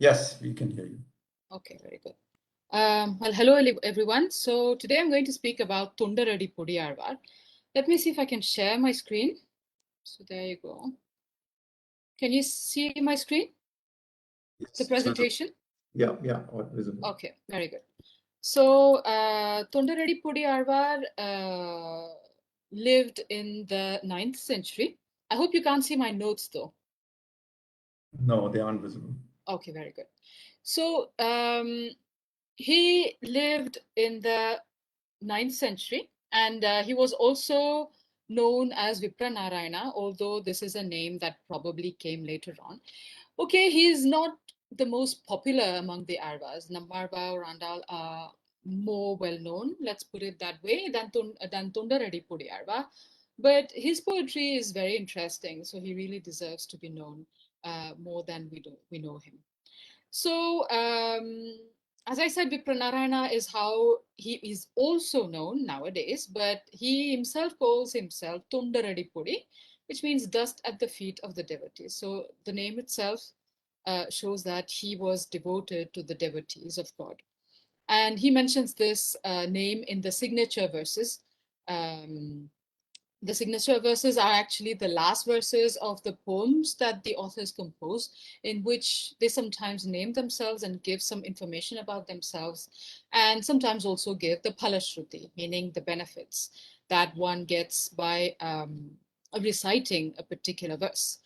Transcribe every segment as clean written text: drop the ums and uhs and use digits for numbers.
Yes, we can hear you. Okay, very good. Well, hello everyone. So today I'm going to speak about Toṇṭaraṭippoṭi. Let me see if I can share my screen. So there you go. Can you see my screen? The Yes, it's visible. presentation? Yeah, all visible. Okay, very good. So Toṇṭaraṭippoṭi lived in the 9th century. I hope you can't see my notes though. No, they aren't visible. Okay, very good. So he lived in the 9th century, and he was also known as Vipranarayana, although this is a name that probably came later on. Okay, he's not the most popular among the Arvas. Nammarva or Randal are more well known, let's put it that way, than Toṇṭaraṭippoṭi Arva. But his poetry is very interesting, so he really deserves to be known more than we know him. So, as I said, Vipranarayana is how he is also known nowadays, but he himself calls himself Toṇṭaraṭippoṭi, which means dust at the feet of the devotees. So the name itself shows that he was devoted to the devotees of God. And he mentions this name in the signature verses. Um, the signature verses are actually the last verses of the poems that the authors compose, in which they sometimes name themselves and give some information about themselves, and sometimes also give the palashruti, meaning the benefits that one gets by reciting a particular verse.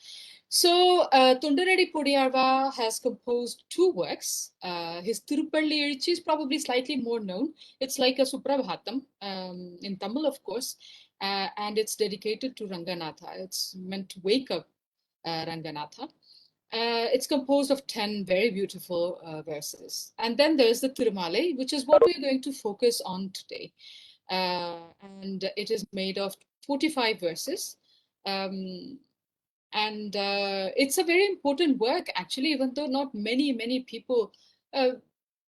So, Toṇṭaraṭippoṭi has composed two works. His Tirupalli is probably slightly more known. It's like a Suprabhatam in Tamil, of course, and it's dedicated to Ranganatha. It's meant to wake up Ranganatha. It's composed of 10 very beautiful verses. And then there's the Tirumale, which is what we're going to focus on today. And it is made of 45 verses. Um, and it's a very important work, actually, even though not many people uh,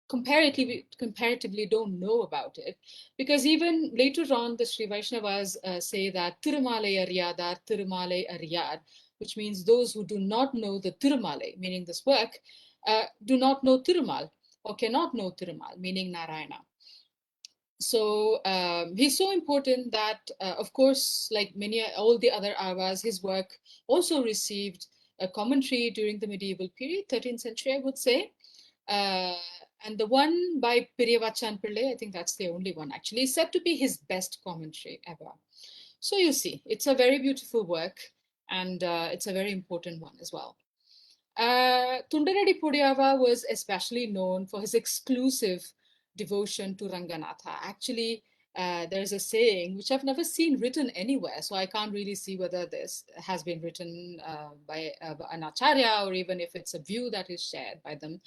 comparatively don't know about it, because even later on the Sri Vaishnavas say that Tirumale Ariyadar, Tirumale Ariyar, which means those who do not know the Tirumale, meaning this work, do not know Tirumal or cannot know Tirumal, meaning Narayana. So he's so important that, of course, like all the other Avas, his work also received a commentary during the medieval period, 13th century, I would say. Uh, and the one by Periyavachan Pillai, I think that's the only one actually, is said to be his best commentary ever. So you see, it's a very beautiful work, and it's a very important one as well. Toṇṭaraṭippoṭi was especially known for his exclusive devotion to Ranganatha. Actually, there's a saying which I've never seen written anywhere, so I can't really see whether this has been written by an acharya or even if it's a view that is shared by them.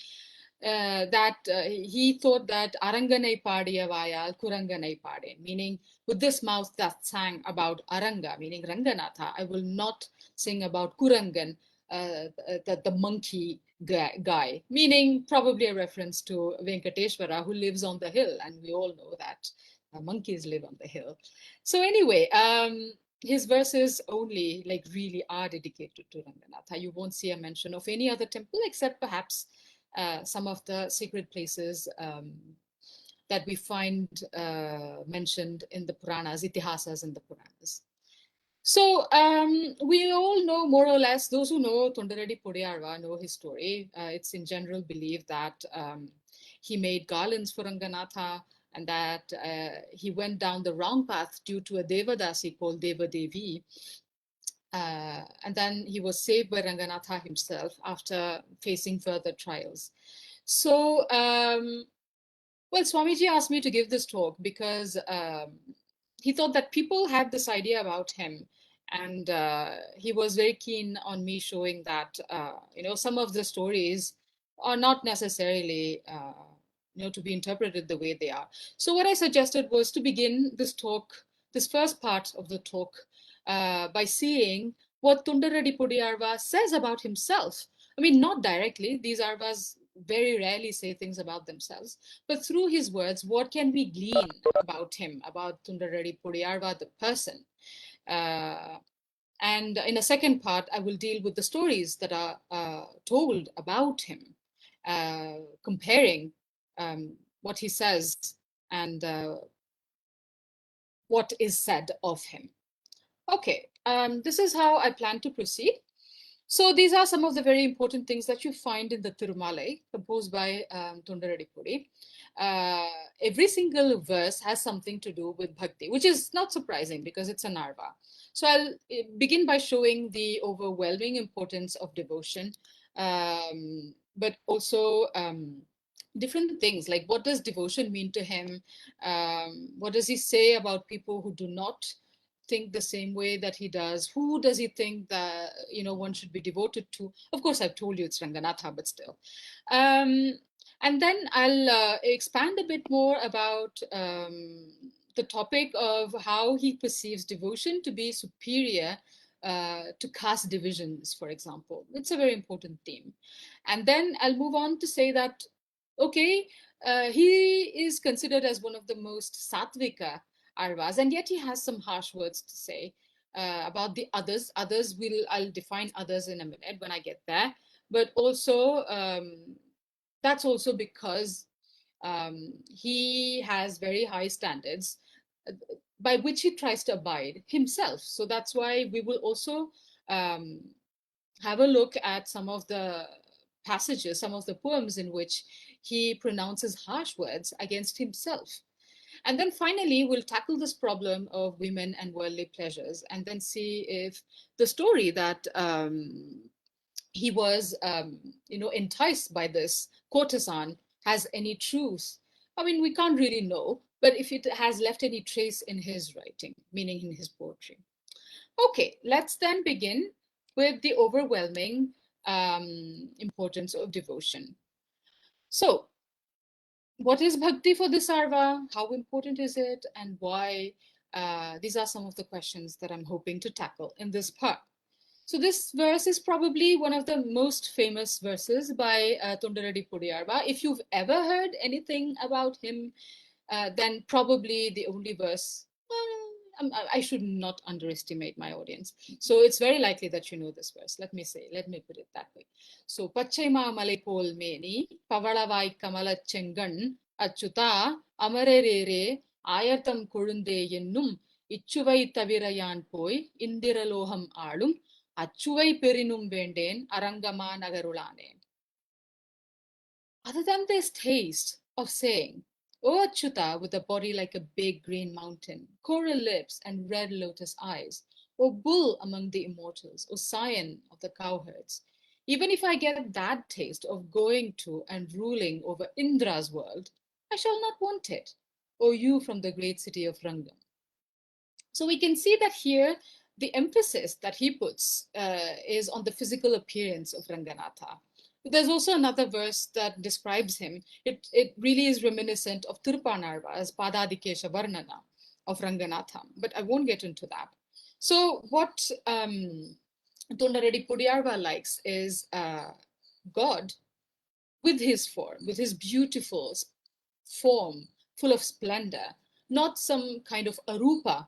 That he thought that Aranganai Padiya Vayal Kuranganai Padin, meaning with this mouth that sang about Aranga, meaning Ranganatha, I will not sing about Kurangan, the monkey guy, meaning probably a reference to Venkateshwara, who lives on the hill, and we all know that monkeys live on the hill. So anyway, his verses only like really are dedicated to Ranganatha. You won't see a mention of any other temple except perhaps some of the sacred places that we find mentioned in the Puranas, Itihasas in the Puranas. So we all know more or less, those who know Toṇṭaraṭippoṭi know his story. It's in general believed that he made garlands for Ranganatha and that he went down the wrong path due to a Devadasi called Devadevi. And then he was saved by Ranganatha himself after facing further trials. So, well, Swamiji asked me to give this talk because he thought that people had this idea about him, and he was very keen on me showing that some of the stories are not necessarily to be interpreted the way they are. So what I suggested was to begin this talk, this first part of the talk, by seeing what Toṇṭaraṭippoṭi says about himself. I mean, not directly. These Arvas very rarely say things about themselves, but through his words, what can we glean about him, about Toṇṭaraṭippoṭi, the person? And in a second part, I will deal with the stories that are told about him. comparing what he says and what is said of him. Okay, this is how I plan to proceed. So these are some of the very important things that you find in the Tirumalai, composed by Toṇṭaraṭippoṭi. Every single verse has something to do with bhakti, which is not surprising because it's a narva. So I'll begin by showing the overwhelming importance of devotion, but also different things like what does devotion mean to him? What does he say about people who do not think the same way that he does? Who does he think that one should be devoted to? Of course, I've told you it's Ranganatha, but still. And then I'll expand a bit more about the topic of how he perceives devotion to be superior to caste divisions, for example. It's a very important theme. And then I'll move on to say that, okay, he is considered as one of the most sattvika Arvas, and yet he has some harsh words to say about the others. I'll define others in a minute when I get there. But also, that's also because he has very high standards by which he tries to abide himself. So that's why we will also have a look at some of the passages, some of the poems in which he pronounces harsh words against himself. And then finally, we'll tackle this problem of women and worldly pleasures, and then see if the story that he was, enticed by this courtesan has any truth. I mean, we can't really know, but if it has left any trace in his writing, meaning in his poetry. Okay, let's then begin with the overwhelming importance of devotion. So, what is bhakti for the sarva? How important is it? And why? These are some of the questions that I'm hoping to tackle in this part. So this verse is probably one of the most famous verses by Toṇṭaraṭippoṭi. If you've ever heard anything about him, then probably the only verse, I should not underestimate my audience. So it's very likely that you know this verse. Let me put it that way. So, Pachema Malipol Meni, Pavalavai Kamala Chengan, Achuta, Amarere, Ayartam Kurunde Yenum, Ichuvai Tavirayan Poi, Indiraloham Alum, Achuvai Perinum Venden, Arangama Nagarulane. Other than this taste of saying, O Achyuta with a body like a big green mountain, coral lips and red lotus eyes, O bull among the immortals, O scion of the cowherds, even if I get that taste of going to and ruling over Indra's world, I shall not want it, O you from the great city of Rangam. So we can see that here the emphasis that he puts is on the physical appearance of Ranganatha. There's also another verse that describes him. It really is reminiscent of Tirpanarva's Padadikesha Varnana of Ranganatha, but I won't get into that. So what Toṇṭaraṭippoṭi likes is God with his form, with his beautiful form, full of splendor, not some kind of arupa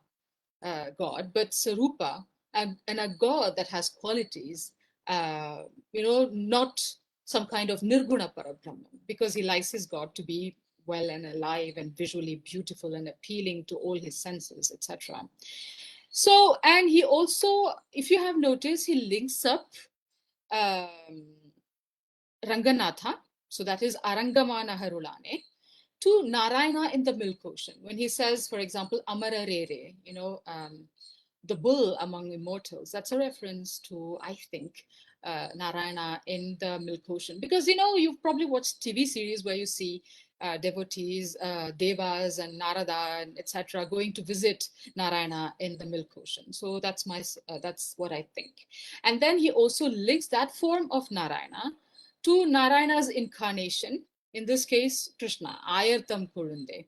God, but Sarupa, and a God that has qualities, not some kind of Nirguna Parabrahman, because he likes his God to be well and alive and visually beautiful and appealing to all his senses, etc. So, and he also, if you have noticed, he links up Ranganatha, so that is Arangamana Harulane, to Narayana in the Milk Ocean. When he says, for example, Amara Rere, the bull among immortals, that's a reference to, I think, Narayana in the Milk Ocean. Because, you've probably watched TV series where you see devotees, devas and Narada, and etc., going to visit Narayana in the Milk Ocean. So that's what I think. And then he also links that form of Narayana to Narayana's incarnation, in this case, Krishna, Ayartam Kurunde.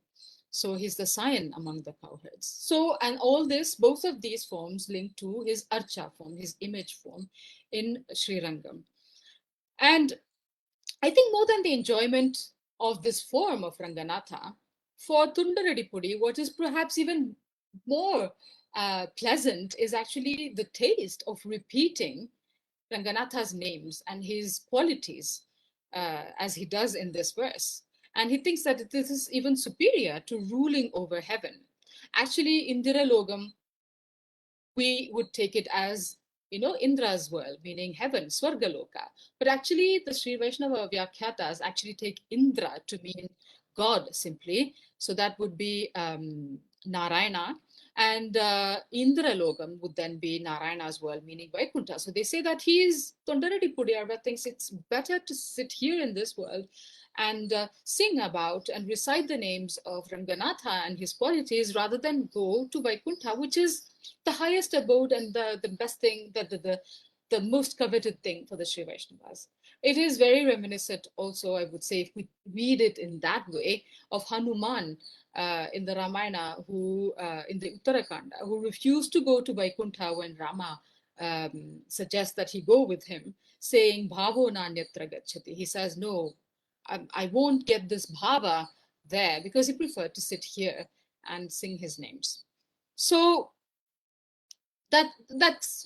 So he's the scion among the cowherds. So, and all this, both of these forms link to his archa form, his image form in Sri Rangam. And I think more than the enjoyment of this form of Ranganatha, for Toṇṭaraṭippoṭi, what is perhaps even more pleasant is actually the taste of repeating Ranganatha's names and his qualities as he does in this verse. And he thinks that this is even superior to ruling over heaven. Actually, Indira Logam, we would take it as, Indra's world, meaning heaven, Swargaloka. But actually, the Sri Vaishnava Vyakhyatas actually take Indra to mean God simply. So that would be Narayana. And Indra Logam would then be Narayana's world, meaning Vaikuntha. So they say that Toṇṭaraṭippoṭi thinks it's better to sit here in this world and sing about and recite the names of Ranganatha and his qualities rather than go to Vaikuntha, which is the highest abode and the best thing, the most coveted thing for the Sri Vaishnavas. It is very reminiscent also, I would say, if we read it in that way, of Hanuman in the Ramayana, who in the Uttarakanda, who refused to go to Vaikuntha when Rama suggests that he go with him, saying, Bhavo nanyatra gacchati. He says, no, I won't get this bhava there, because he preferred to sit here and sing his names. So that's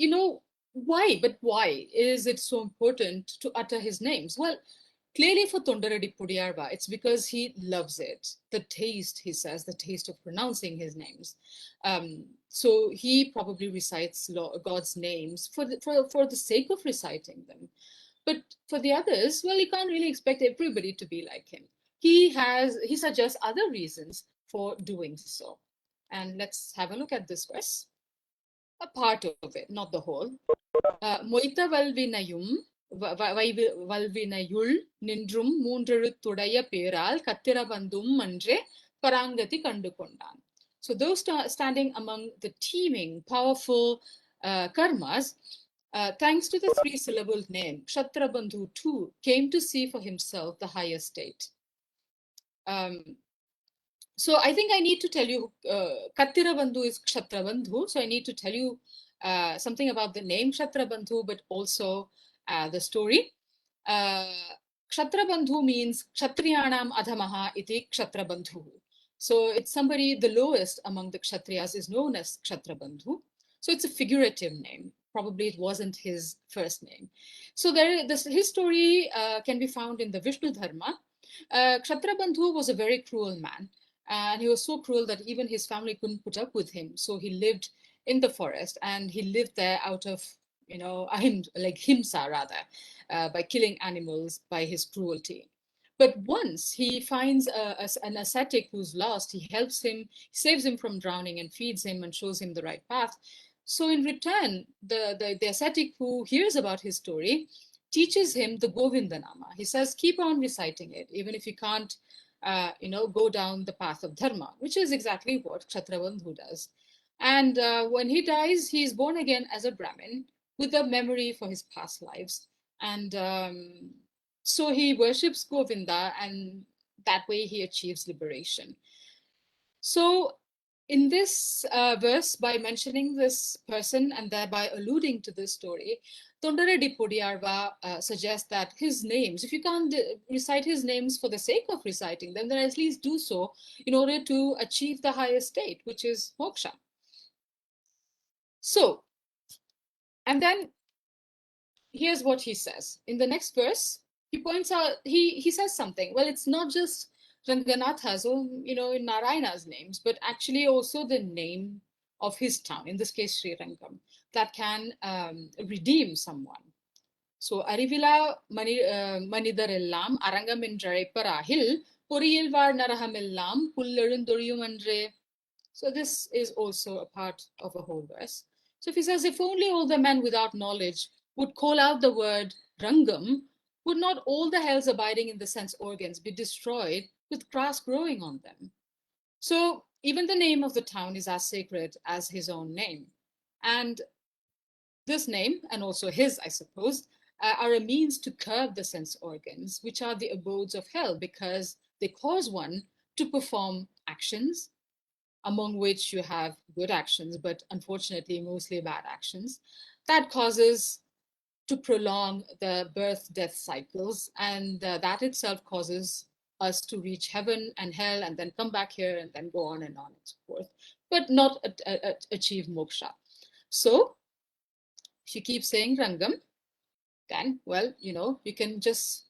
why is it so important to utter his names? Well, clearly for Toṇṭaraṭippoṭi, it's because he loves it. The taste, he says, the taste of pronouncing his names. So he probably recites God's names for the sake of reciting them. But for the others, well, you can't really expect everybody to be like him. He suggests other reasons for doing so. And let's have a look at this verse. A part of it, not the whole. மொய்த்த வல்வினையும் வல்வினையுள் நின்றும் மூன்றெழுத்துடைய பேரால் கத்திரபந்தும் அன்றே பராங்கதி கண்டு கொண்டான். So those standing among the teeming, powerful karmas, thanks to the three-syllable name, Kshatrabandhu too came to see for himself the higher state. So I think I need to tell you, Kattirabandhu is Kshatrabandhu. So I need to tell you something about the name Kshatrabandhu, but also the story. Kshatrabandhu means Kshatriyanam adhamaha iti Kshatrabandhu. So it's somebody, the lowest among the Kshatriyas is known as Kshatrabandhu. So it's a figurative name. Probably it wasn't his first name. So his story can be found in the Vishnu Dharma. Kshatrabandhu was a very cruel man. And he was so cruel that even his family couldn't put up with him. So he lived in the forest, and he lived there out of, like himsa rather, by killing animals by his cruelty. But once he finds an ascetic who's lost, he helps him, saves him from drowning, and feeds him and shows him the right path. So in return, the ascetic who hears about his story teaches him the Govindanama. He says, keep on reciting it, even if you can't go down the path of dharma, which is exactly what Kshatrabandhu does. And when he dies, he is born again as a Brahmin with a memory for his past lives. And so he worships Govinda, and that way he achieves liberation. So in this verse, by mentioning this person and thereby alluding to this story, Toṇṭaraṭippoṭi suggests that his names, if you can't recite his names for the sake of reciting them, then at least do so in order to achieve the highest state, which is moksha. So, and then here's what he says. In the next verse, he points out, he says something. Well, it's not just Ranganatha's or, in Narayana's names, but actually also the name of his town, in this case, Sri Rangam, that can redeem someone. So, Arivila Manidarellam Arangam Indraiparahil Puriyil Var Narahamillam Pullurunduriyumandre. So, this is also a part of a whole verse. So, if he says, if only all the men without knowledge would call out the word Rangam, would not all the hells abiding in the sense organs be destroyed with grass growing on them? So even the name of the town is as sacred as his own name. And this name, and also his, I suppose, are a means to curb the sense organs, which are the abodes of hell, because they cause one to perform actions, among which you have good actions, but unfortunately mostly bad actions, that causes to prolong the birth-death cycles, and that itself causes us to reach heaven and hell and then come back here and then go on and so forth, but not achieve moksha. So if you keep saying Rangam, then, well, you can just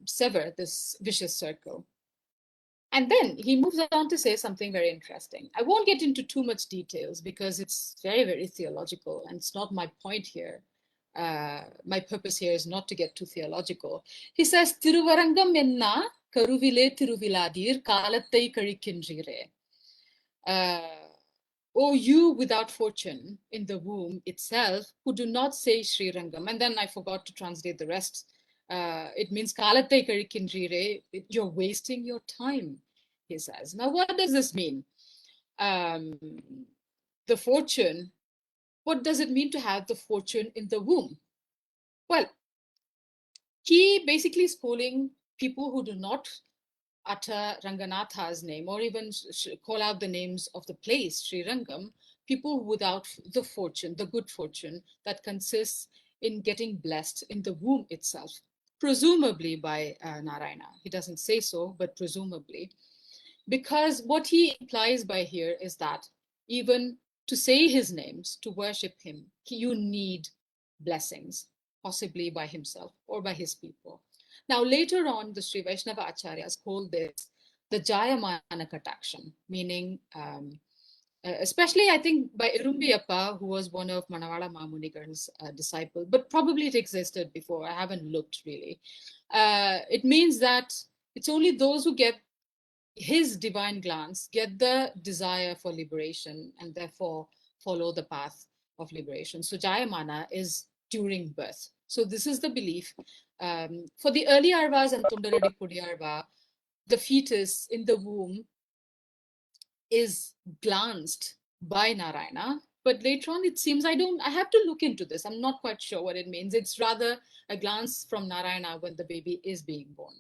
sever this vicious circle. And then he moves on to say something very interesting. I won't get into too much details because it's very, very theological, and it's not my point here. My purpose here is not to get too theological. He says, Tiruvarangam enna karuvile tiruviladir kalattai kazhikkindrire. O you without fortune in the womb itself, who do not say Sri Rangam. And then I forgot to translate the rest. It means Kalatai Karikindrire, you're wasting your time, he says. Now, what does this mean? The fortune, what does it mean to have the fortune in the womb? Well, he basically is calling people who do not utter Ranganatha's name or even call out the names of the place, Sri Rangam, people without the fortune, the good fortune that consists in getting blessed in the womb itself, presumably by Narayana. He doesn't say so, but presumably. Because what he implies by here is that even to say his names, to worship him, you need blessings, possibly by himself or by his people. Now, later on, the Sri Vaishnava Acharyas called this the Jayamana Kataksham, meaning, especially I think by Irumbiyappa, who was one of Manavala Mamunikar's disciple, but probably it existed before. I haven't looked really. It means that it's only those who get his divine glance, get the desire for liberation, and therefore follow the path of liberation. So Jayamana is during birth. So this is the belief. For the early Arvas and Toṇṭaraṭippoṭi Arva, the fetus in the womb is glanced by Narayana. But later on, it seems I have to look into this. I'm not quite sure what it means. It's rather a glance from Narayana when the baby is being born.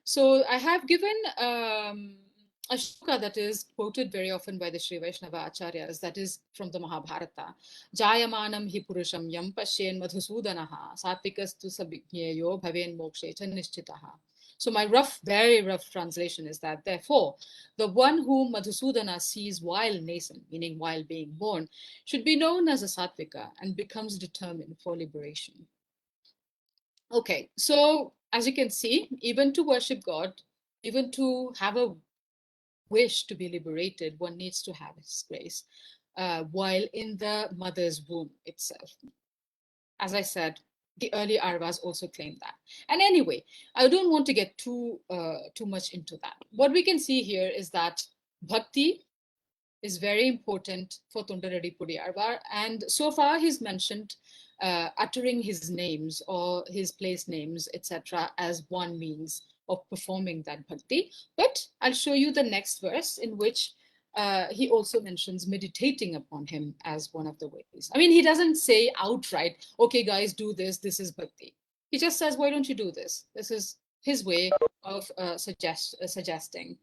So I have given a shloka that is quoted very often by the Sri Vaishnava Acharyas, that is from the Mahabharata. Jayamanam hi purusham yam pashen madhusudanaha sattvikastu sabhijñeyo bhaven mokshe cha nishchitaha. So my very rough translation is that, therefore, the one whom Madhusudana sees while nascent, meaning while being born, should be known as a sattvika and becomes determined for liberation. Okay, so as you can see, even to worship God, even to have a wish to be liberated, one needs to have His grace while in the mother's womb itself. As I said, the early Arvas also claim that. And anyway, I don't want to get too much into that. What we can see here is that bhakti is very important for Toṇṭaraṭippoṭi Arva. And so far he's mentioned uttering his names or his place names, etc., as one means of performing that bhakti. But I'll show you the next verse in which he also mentions meditating upon him as one of the ways. I mean, he doesn't say outright, okay, guys, do this, this is bhakti. He just says, why don't you do this? This is his way of suggesting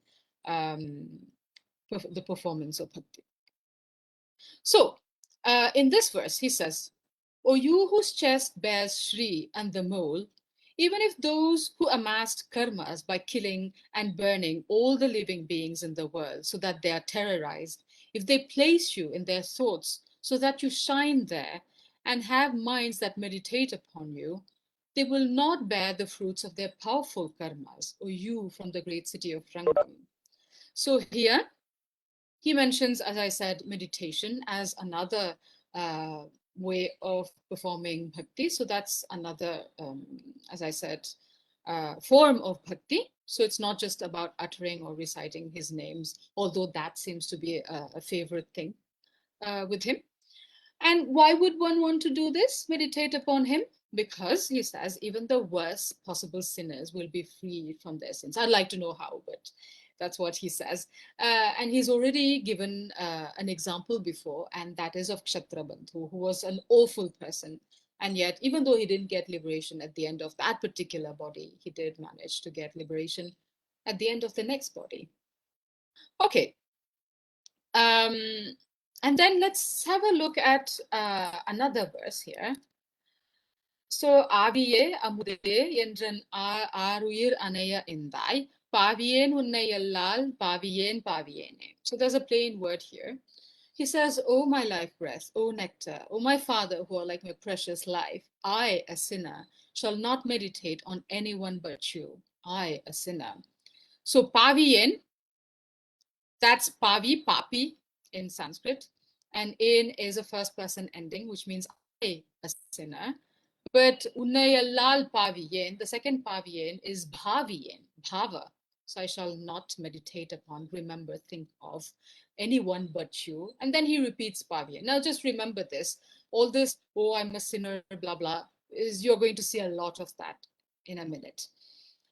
the performance of bhakti. So, in this verse, he says, O you whose chest bears Shri and the mole, even if those who amassed karmas by killing and burning all the living beings in the world so that they are terrorized, if they place you in their thoughts so that you shine there and have minds that meditate upon you, they will not bear the fruits of their powerful karmas, O you from the great city of Rangam. So here, he mentions, as I said, meditation as another way of performing bhakti. So that's another, as I said, form of bhakti. So it's not just about uttering or reciting his names, although that seems to be a favorite thing with him. And why would one want to do this? Meditate upon him? Because he says even the worst possible sinners will be free from their sins. I'd like to know how, but that's what he says. And he's already given an example before, and that is of Kshatrabandhu, who was an awful person. And yet, even though he didn't get liberation at the end of that particular body, he did manage to get liberation at the end of the next body. Okay. And then let's have a look at another verse here. So, Aviye amude என்றன் ஆருயிர் அணைய பாவியேன் உன்னை எல்லால் பாவியேன் பாவியேனே. So there's a plain word here. He says, "Oh, my life breath, oh, nectar, oh, my father, who are like my precious life, I, a sinner, shall not meditate on anyone but you. I, a sinner." So, paviyen, that's pavi, papi in Sanskrit. And in is a first person ending, which means I, a sinner. But unnayallal paviyen, the second paviyen is bhaviyen, bhava. So I shall not meditate upon, remember, think of anyone but you. And then he repeats paviyen. Now just remember this. All this, oh, I'm a sinner, blah, blah, is you're going to see a lot of that in a minute.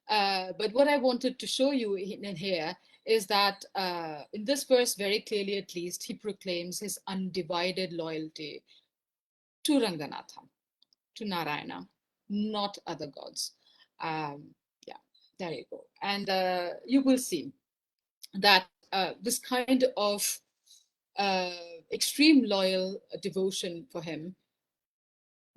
But what I wanted to show you in here is that in this verse, very clearly at least, he proclaims his undivided loyalty to Ranganatha, to Narayana, not other gods. Yeah, there you go. And you will see that this kind of extreme loyal devotion for him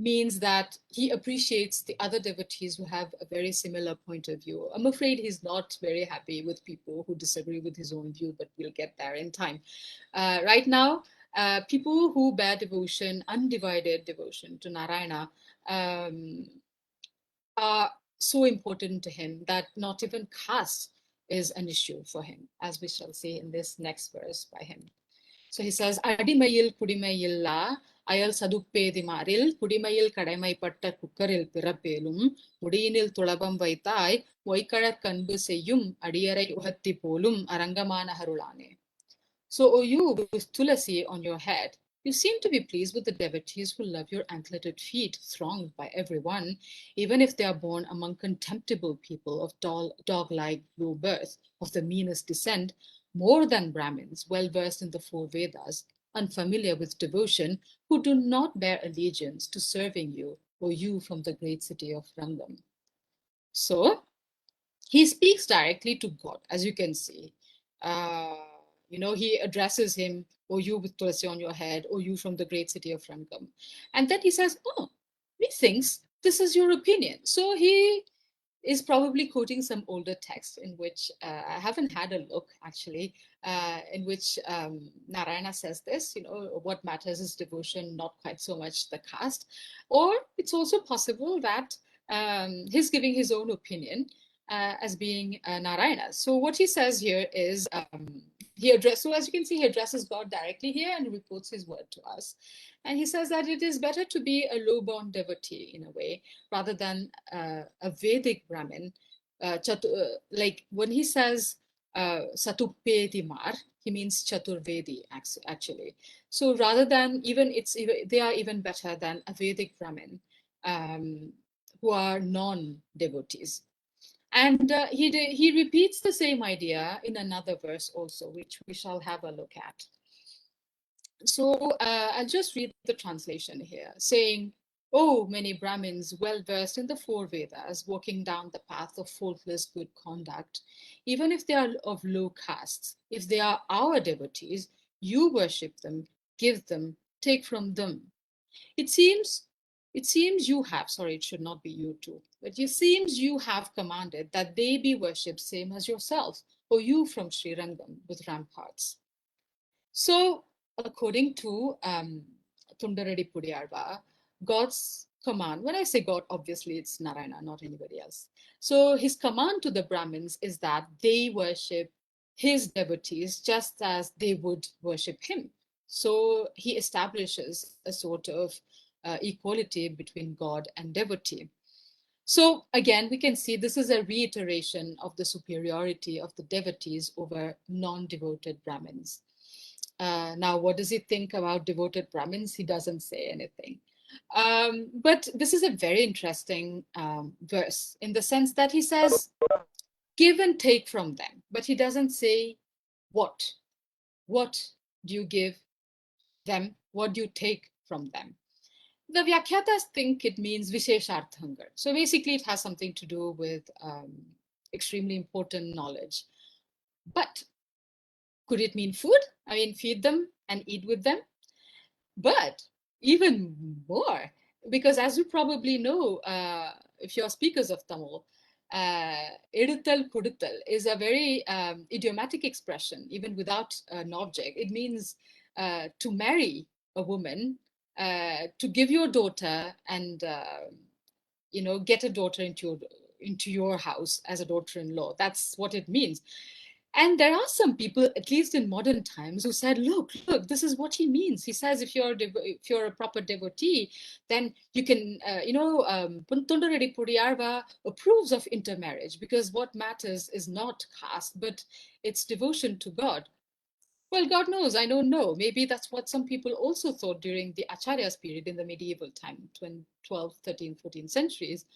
means that he appreciates the other devotees who have a very similar point of view. I'm afraid he's not very happy with people who disagree with his own view, but we'll get there in time. Right now, people who bear devotion, undivided devotion to Narayana, are so important to him that not even caste is an issue for him, as we shall see in this next verse by him. So he says, "Adimayil kudimayilla, ayal saduppedimaril, kudimayil kadaimaippatta kukkaril pirappelum, mudiyinil tulabam vaithai, moikkalar kanbu seyyum, adiyarai uhatti polum, arangamana harulane." So, O you with tulasi on your head, you seem to be pleased with the devotees who love your ankleted feet, thronged by everyone, even if they are born among contemptible people of dog-like low birth, of the meanest descent, more than Brahmins, well versed in the four Vedas, unfamiliar with devotion, who do not bear allegiance to serving you, O you from the great city of Rangam. So, he speaks directly to God, as you can see. He addresses him, "Oh, you with tulsi on your head, oh, you from the great city of Rangam." And then he says, "Oh, methinks this is your opinion." So he is probably quoting some older text in which I haven't had a look actually, in which Narayana says this, what matters is devotion, not quite so much the caste. Or it's also possible that he's giving his own opinion as being Narayana. So what he says here is, so as you can see, he addresses God directly here and reports his word to us. And he says that it is better to be a low-born devotee in a way, rather than a Vedic Brahmin. Like when he says Satupedimar, he means Chaturvedi actually. So rather than they are even better than a Vedic Brahmin who are non-devotees. And he repeats the same idea in another verse also, which we shall have a look at. So I'll just read the translation here, saying, "Oh, many Brahmins well versed in the four Vedas, walking down the path of faultless good conduct, even if they are of low castes, if they are our devotees, you worship them, give them, take from them. It seems you have," sorry, it should not be you too, "but it seems you have commanded that they be worshipped same as yourself, or you from Srirangam with ramparts." So, according to Toṇṭaraṭippoṭi, God's command, when I say God, obviously it's Narayana, not anybody else. So his command to the Brahmins is that they worship his devotees just as they would worship him. So he establishes a sort of equality between God and devotee. So again, we can see this is a reiteration of the superiority of the devotees over non-devoted Brahmins. Now, what does he think about devoted Brahmins? He doesn't say anything. But this is a very interesting verse in the sense that he says, give and take from them, but he doesn't say what. What do you give them? What do you take from them? The Vyakyatas think it means Vishesharthangar. So basically, it has something to do with extremely important knowledge. But could it mean food? I mean, feed them and eat with them? But even more, because as you probably know, if you're speakers of Tamil, eduttal kuduttal is a very idiomatic expression, even without an object. It means to marry a woman, to give your daughter and get a daughter into your house as a daughter-in-law. That's what it means. And there are some people, at least in modern times, who said, look, this is what he means. He says, if you're a proper devotee, then you can, Toṇṭaraṭippoṭi approves of intermarriage, because what matters is not caste, but it's devotion to God. Well, God knows, I don't know. Maybe that's what some people also thought during the Acharya's period in the medieval time, 12th, 13th, 14th centuries.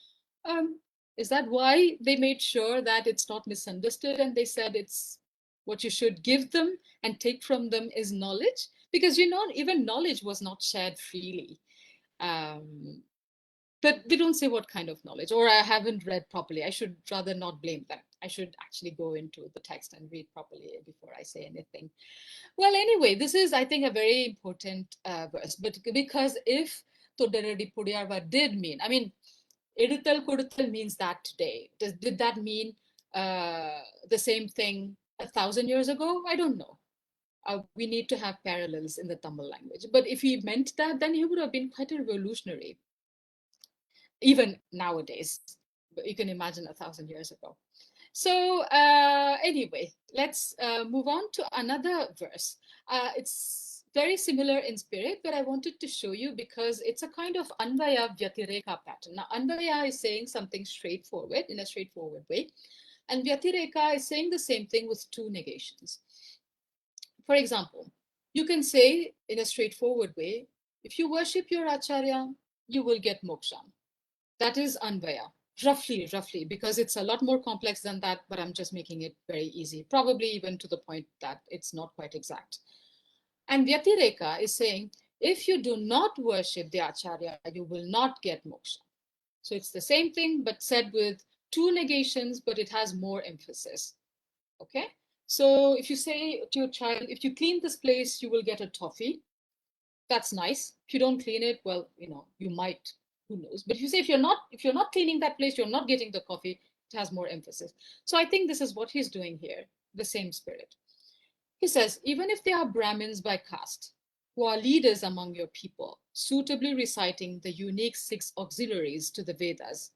Um, is that why they made sure that it's not misunderstood and they said it's what you should give them and take from them is knowledge? Because even knowledge was not shared freely. But they don't say what kind of knowledge, or I haven't read properly. I should rather not blame them. I should actually go into the text and read properly before I say anything. Well, anyway, this is, I think, a very important verse. But because if Toṇṭaraṭippoṭi did mean, I mean, Eduthal Kodutthal means that today. Did that mean the same thing 1,000 years ago? I don't know. We need to have parallels in the Tamil language. But if he meant that, then he would have been quite a revolutionary, even nowadays. But you can imagine 1,000 years ago. So anyway, let's move on to another verse. It's very similar in spirit, but I wanted to show you because it's a kind of Anvaya Vyatireka pattern. Now, Anvaya is saying something straightforward in a straightforward way, and Vyatireka is saying the same thing with two negations. For example, you can say in a straightforward way, if you worship your Acharya, you will get moksha. That is Anvaya. Roughly, because it's a lot more complex than that, but I'm just making it very easy, probably even to the point that it's not quite exact. And Vyatireka is saying, if you do not worship the Acharya, you will not get moksha. So it's the same thing, but said with two negations, but it has more emphasis. Okay? So if you say to your child, if you clean this place, you will get a toffee. That's nice. If you don't clean it, well, you might, who knows. But if you say if you're not cleaning that place, you're not getting the coffee, it has more emphasis. So I think this is what he's doing here, the same spirit. He says, even if they are Brahmins by caste, who are leaders among your people, suitably reciting the unique 6 auxiliaries to the Vedas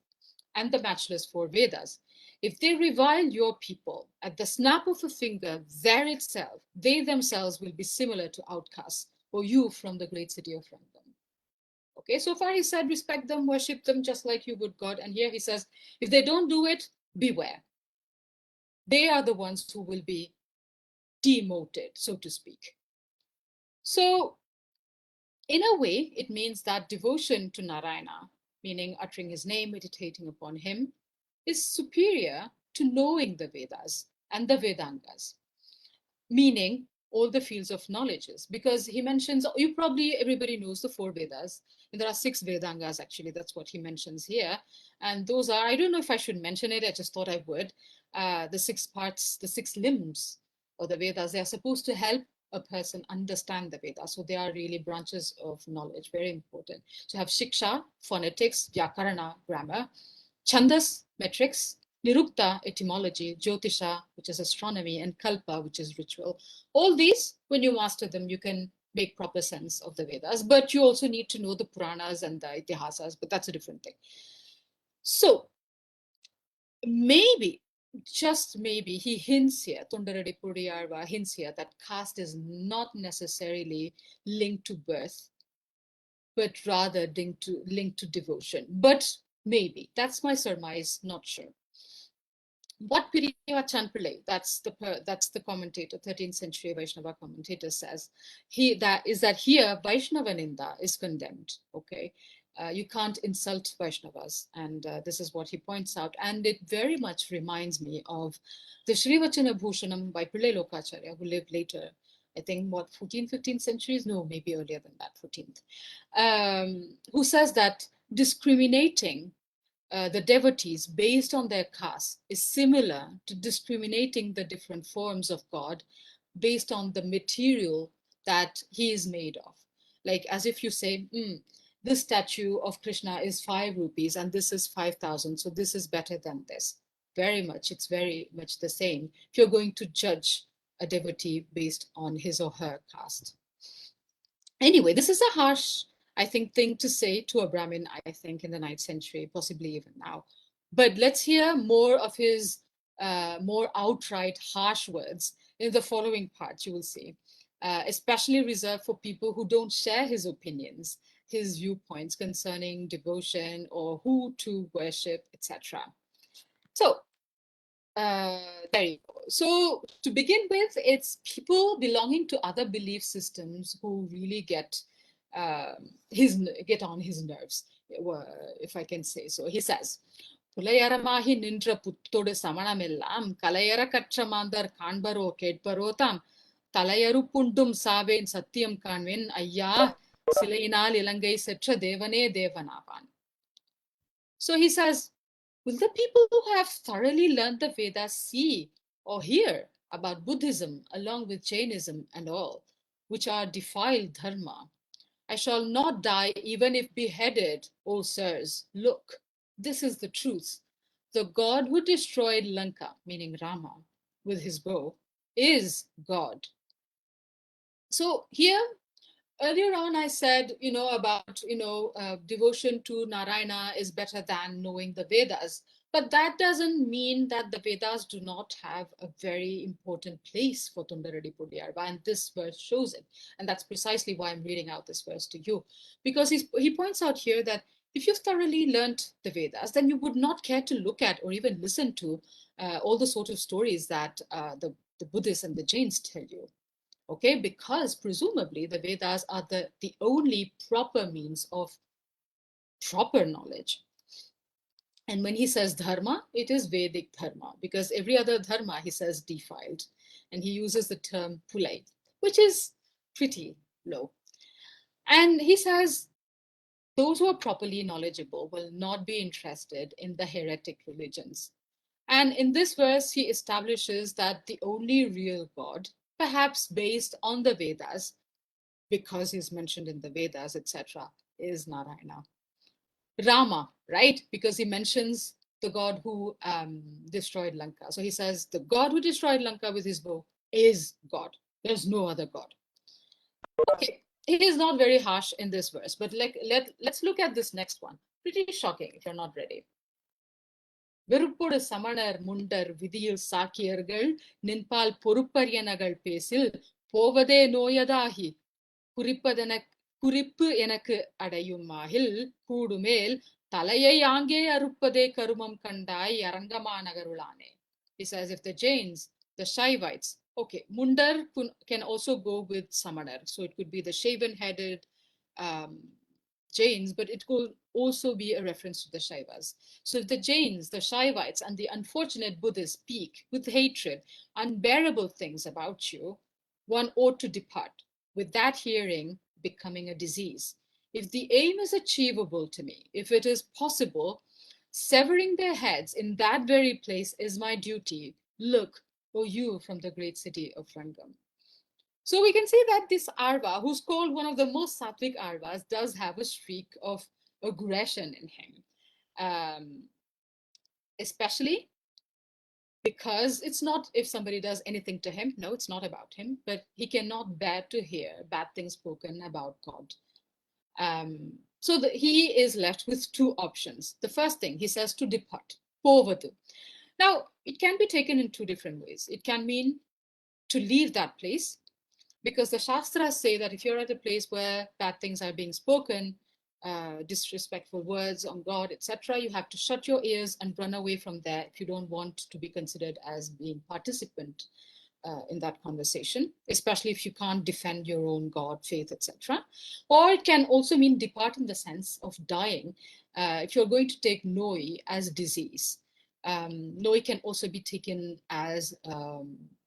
and the matchless 4 Vedas, if they revile your people at the snap of a finger, there itself, they themselves will be similar to outcasts, or you from the great city of Rangam. Okay, so far he said respect them, worship them just like you would God. And here he says, if they don't do it, beware. They are the ones who will be demoted, so to speak. So in a way, it means that devotion to Narayana, meaning uttering his name, meditating upon him, is superior to knowing the Vedas and the Vedangas, meaning all the fields of knowledges. Because he mentions, everybody knows the 4 Vedas, and there are 6 Vedangas actually, that's what he mentions here. And those are, I don't know if I should mention it, I just thought I would, the 6 parts, the 6 limbs of the Vedas, they are supposed to help a person understand the Vedas. So they are really branches of knowledge, very important. So you have Shiksha, phonetics, Vyakarana, grammar, Chandas, metrics, Nirukta, etymology, Jyotisha, which is astronomy, and Kalpa, which is ritual. All these, when you master them, you can make proper sense of the Vedas, but you also need to know the Puranas and the Itihasas, but that's a different thing. So maybe, just maybe, he hints here, Toṇṭaraṭippoṭi hints here that caste is not necessarily linked to birth, but rather linked to devotion. But maybe, that's my surmise, not sure. What Piriva Chanpillai, that's the commentator, 13th century Vaishnava commentator, says that here Vaishnava Ninda is condemned. Okay, you can't insult Vaishnavas, and this is what he points out. And it very much reminds me of the Shrivachana Bhushanam by Pillai Lokacharya, who lived later, I think, 14th, 15th centuries? No, maybe earlier than that, 14th, who says that discriminating the devotees based on their caste is similar to discriminating the different forms of God based on the material that he is made of. Like as if you say, this statue of Krishna is 5 rupees and this is 5,000, so this is better than this. It's very much the same if you're going to judge a devotee based on his or her caste. Anyway, this is a harsh, I think, thing to say to a Brahmin, I think, in the 9th century, possibly even now. But let's hear more of his more outright harsh words in the following parts, you will see, especially reserved for people who don't share his opinions, his viewpoints concerning devotion or who to worship, etc. So there you go. So to begin with, it's people belonging to other belief systems who really get get on his nerves, if I can say so. He says, புலையரமாகி நின்ற புத்தொடு சமணமெல்லாம் கலையற கற்ற மாந்தர் காண்பரோ கேட்பரோ தாம் தலையறுப்புண்டும் சாவேன் சத்தியம் காண்வேன் ஐயா சிலையினால் இலங்கை செற்ற தேவனே தேவனாவான். So he says, will the people who have thoroughly learned the Vedas see or hear about Buddhism along with Jainism and all, which are defiled dharma? I shall not die even if beheaded, O sirs. Look, this is the truth. The God who destroyed Lanka, meaning Rama, with his bow, is God. So here, earlier on, I said, about, devotion to Narayana is better than knowing the Vedas. But that doesn't mean that the Vedas do not have a very important place for Toṇṭaraṭippoṭi, and this verse shows it. And that's precisely why I'm reading out this verse to you. Because he points out here that if you've thoroughly learned the Vedas, then you would not care to look at or even listen to all the sort of stories that the Buddhists and the Jains tell you. Okay, because presumably the Vedas are the only proper means of proper knowledge. And when he says dharma, it is Vedic dharma, because every other dharma he says defiled. And he uses the term pulai, which is pretty low. And he says those who are properly knowledgeable will not be interested in the heretic religions. And in this verse, he establishes that the only real God, perhaps based on the Vedas, because he's mentioned in the Vedas, etc., is Narayana. Rama, right? Because he mentions the God who destroyed Lanka. So he says, the God who destroyed Lanka with his bow is God. There's no other God. Okay, it is not very harsh in this verse, but let's look at this next one. Pretty shocking if you're not ready. வெறுப்பொடு சமணர் முண்டர் விதியில் சாக்கியர்கள் நின்பால் பொறுப்பரியனகள் பேசில் போவதே நோயதாகி குறிப்பு எனக்கு அடையுமாகில் கூடுமேல் தலையை ஆங்கே அறுப்பதே கருமம் கண்டாய் அரங்கமா நகருளானே. He says, if the Jains, the Shaivites, okay, Mundar can also go with Samanar. So it could be the shaven-headed Jains, but it could also be a reference to the Shaivas. So if the Jains, the Shaivites, and the unfortunate Buddhists speak with hatred, unbearable things about you, one ought to depart, with that hearing becoming a disease. If the aim is achievable to me, if it is possible, severing their heads in that very place is my duty. Look, O you from the great city of Rangam. So we can see that this Arva, who's called one of the most sattvic Arvas, does have a streak of aggression in him, especially because it's not if somebody does anything to him. No, it's not about him, but he cannot bear to hear bad things spoken about God. So he is left with two options. The first thing, he says to depart, povadu. Now, it can be taken in two different ways. It can mean to leave that place, because the Shastras say that if you're at a place where bad things are being spoken, disrespectful words on God, etc., you have to shut your ears and run away from there if you don't want to be considered as being participant in that conversation, especially if you can't defend your own God, faith, etc. Or it can also mean depart in the sense of dying. If you're going to take noi as disease, noi can also be taken as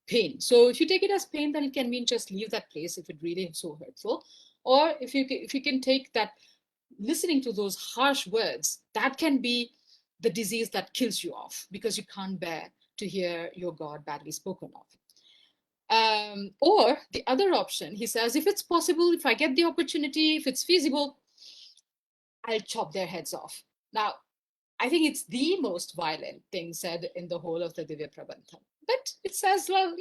pain. So if you take it as pain, then it can mean just leave that place if it really is so hurtful. Or if you can take that listening to those harsh words, that can be the disease that kills you off because you can't bear to hear your God badly spoken of. Or the other option, he says, if it's possible, if I get the opportunity, if it's feasible, I'll chop their heads off. Now, I think it's the most violent thing said in the whole of the Divya Prabandha. But it says, well,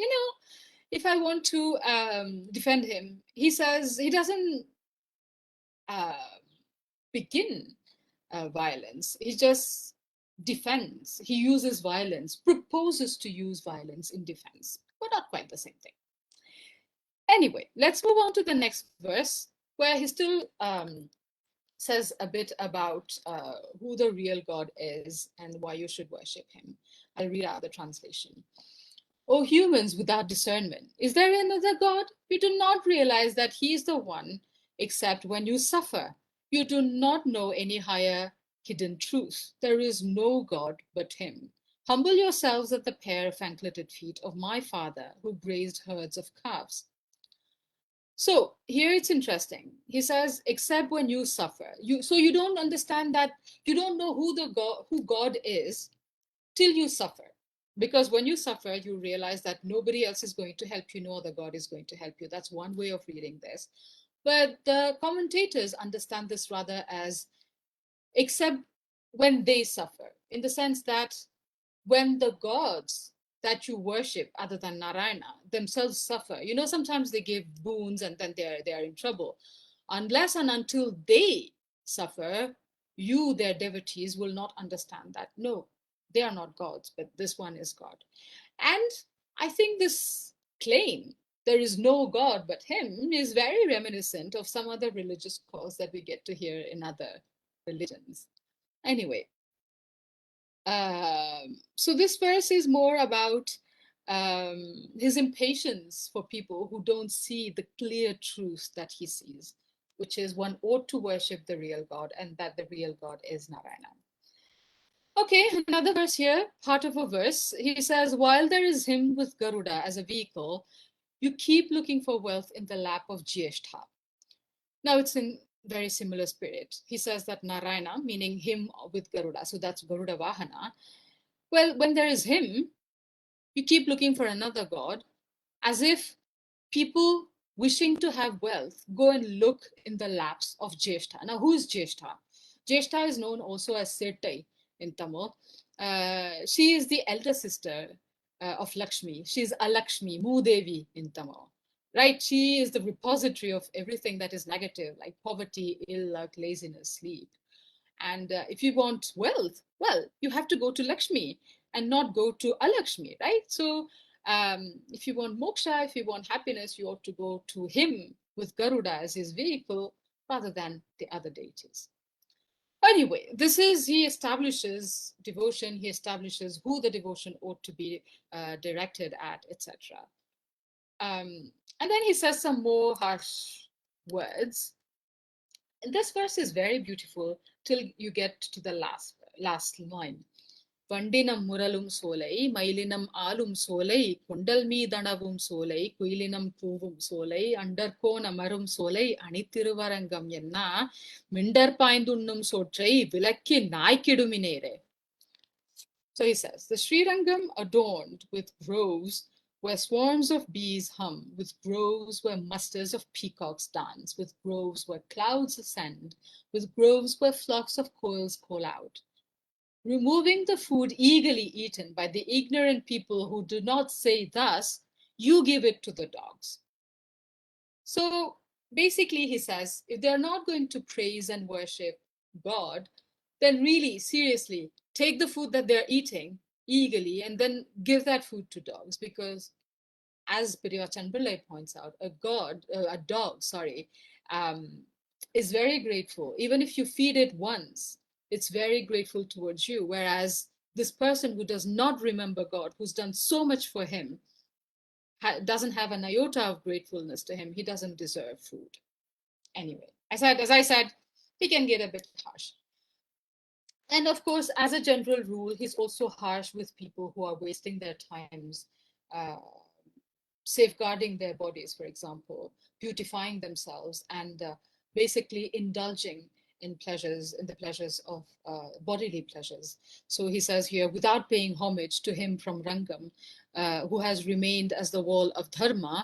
if I want to defend him, he says he doesn't begin violence. He just defends. He uses violence, proposes to use violence in defense, but not quite the same thing. Anyway, let's move on to the next verse, where he still says a bit about who the real God is and why you should worship him. I'll read out the translation. O humans without discernment, is there another God? You do not realize that he is the one, except when you suffer. You do not know any higher hidden truth. There is no God but him. Humble yourselves at the pair of ankleted feet of my father, who grazed herds of calves. So here it's interesting. He says, except when you suffer. So you don't understand that, you don't know who God is till you suffer. Because when you suffer, you realize that nobody else is going to help you, no other God is going to help you. That's one way of reading this. But the commentators understand this rather as except when they suffer, in the sense that when the gods that you worship other than Narayana themselves suffer, sometimes they give boons and then they're in trouble. Unless and until they suffer, you, their devotees, will not understand that no, they are not gods, but this one is God. And I think this claim, there is no God but him, is very reminiscent of some other religious calls that we get to hear in other religions. Anyway, so this verse is more about his impatience for people who don't see the clear truth that he sees, which is one ought to worship the real God and that the real God is Narayana. Okay, another verse here, part of a verse. He says, while there is him with Garuda as a vehicle, you keep looking for wealth in the lap of Jyeshtha. Now it's in very similar spirit. He says that Narayana, meaning him with Garuda, so that's Garuda Vahana. Well, when there is him, you keep looking for another God, as if people wishing to have wealth go and look in the laps of Jyeshtha. Now, who is Jyeshtha? Jyeshtha is known also as Setai in Tamil. She is the elder sister of Lakshmi. She's Alakshmi, Moodevi in Tamil. Right? She is the repository of everything that is negative, like poverty, ill luck, laziness, sleep. And if you want wealth, well, you have to go to Lakshmi and not go to Alakshmi, right? So if you want moksha, if you want happiness, you ought to go to him with Garuda as his vehicle rather than the other deities. Anyway, he establishes devotion, he establishes who the devotion ought to be directed at, etc. And then he says some more harsh words. And this verse is very beautiful till you get to the last line. வண்டினம் முரலும் சோலை மயிலினம் ஆளும் சோலை கொண்டல் மீதனவும் சோலை குயிலினம் பூவும் சோலை அண்டர்கோன் அமரும் சோலை அணித்திருவரங்கம் என்ன மிண்டர் பாய்ந்துண்ணும் சோற்றை விளக்கி நாய்க்கிடுமினேரே. So he says, the Srirangam adorned with groves where swarms of bees hum, with groves where musters of peacocks dance, with groves where clouds ascend, with groves where flocks of quails call out. Removing the food eagerly eaten by the ignorant people who do not say thus, you give it to the dogs. So basically, he says, if they're not going to praise and worship God, then really, seriously, take the food that they're eating eagerly and then give that food to dogs. Because as Pirivachan Pillai points out, a dog, is very grateful. Even if you feed it once, it's very grateful towards you. Whereas this person who does not remember God, who's done so much for him, doesn't have an iota of gratefulness to him, he doesn't deserve food. Anyway, as I said, he can get a bit harsh. And of course, as a general rule, he's also harsh with people who are wasting their times safeguarding their bodies, for example, beautifying themselves, and basically indulging in the pleasures of bodily pleasures. So he says here, without paying homage to him from Rangam, who has remained as the wall of dharma,